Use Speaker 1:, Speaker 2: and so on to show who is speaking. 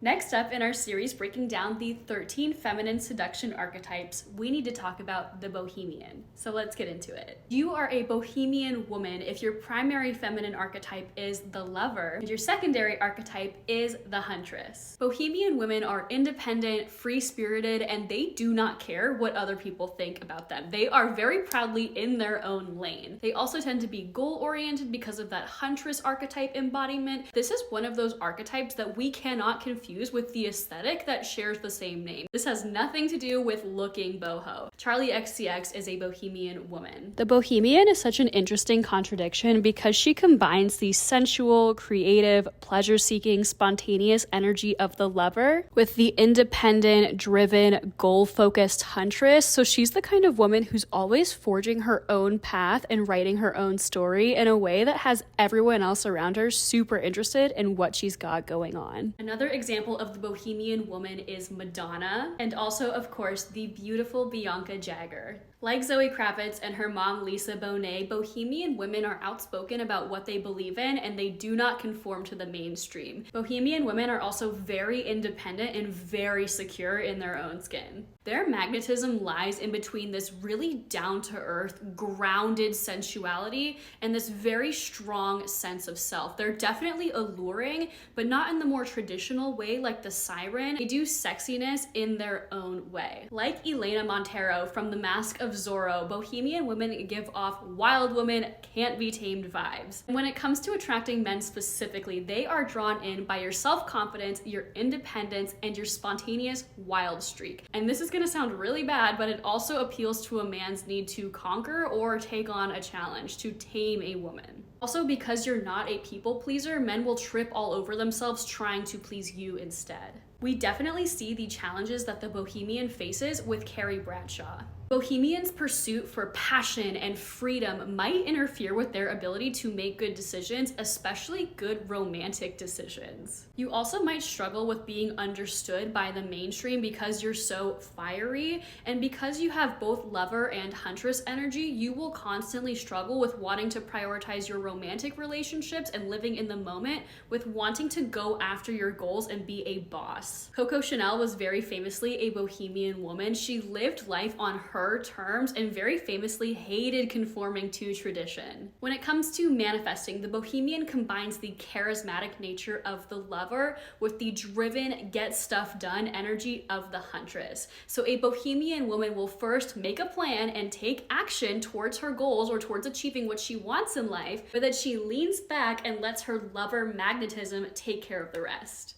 Speaker 1: Next up in our series breaking down the 13 feminine seduction archetypes, we need to talk about the Bohemian. So let's get into it. You are a Bohemian woman if your primary feminine archetype is the lover, and your secondary archetype is the huntress. Bohemian women are independent, free-spirited, and they do not care what other people think about them. They are very proudly in their own lane. They also tend to be goal-oriented because of that huntress archetype embodiment. This is one of those archetypes that we cannot confuse with the aesthetic that shares the same name. This has nothing to do with looking boho. Charlie XCX is a Bohemian woman. The Bohemian is such an interesting contradiction because she combines the sensual, creative, pleasure-seeking, spontaneous energy of the lover with the independent, driven, goal-focused huntress. So she's the kind of woman who's always forging her own path and writing her own story in a way that has everyone else around her super interested in what she's got going on. Another example of the Bohemian woman is Madonna, and also, of course, the beautiful Bianca Jagger. Like Zoe Kravitz and her mom Lisa Bonet, Bohemian women are outspoken about what they believe in and they do not conform to the mainstream. Bohemian women are also very independent and very secure in their own skin. Their magnetism lies in between this really down-to-earth, grounded sensuality and this very strong sense of self. They're definitely alluring, but not in the more traditional way like the siren. They do sexiness in their own way. Like Elena Montero from The Mask of Zorro, Bohemian women give off wild woman, can't be tamed vibes. And when it comes to attracting men specifically, they are drawn in by your self-confidence, your independence, and your spontaneous wild streak. And this is gonna sound really bad, but it also appeals to a man's need to conquer or take on a challenge, to tame a woman. Also, because you're not a people pleaser, men will trip all over themselves trying to please you instead. We definitely see the challenges that the Bohemian faces with Carrie Bradshaw. Bohemians' pursuit for passion and freedom might interfere with their ability to make good decisions, especially good romantic decisions. You also might struggle with being understood by the mainstream because you're so fiery, and because you have both lover and huntress energy, you will constantly struggle with wanting to prioritize your romantic relationships and living in the moment with wanting to go after your goals and be a boss. Coco Chanel was very famously a Bohemian woman. She lived life on her terms and very famously hated conforming to tradition. When it comes to manifesting, the Bohemian combines the charismatic nature of the lover with the driven, get stuff done energy of the huntress. So a Bohemian woman will first make a plan and take action towards her goals or towards achieving what she wants in life, but that she leans back and lets her lover magnetism take care of the rest.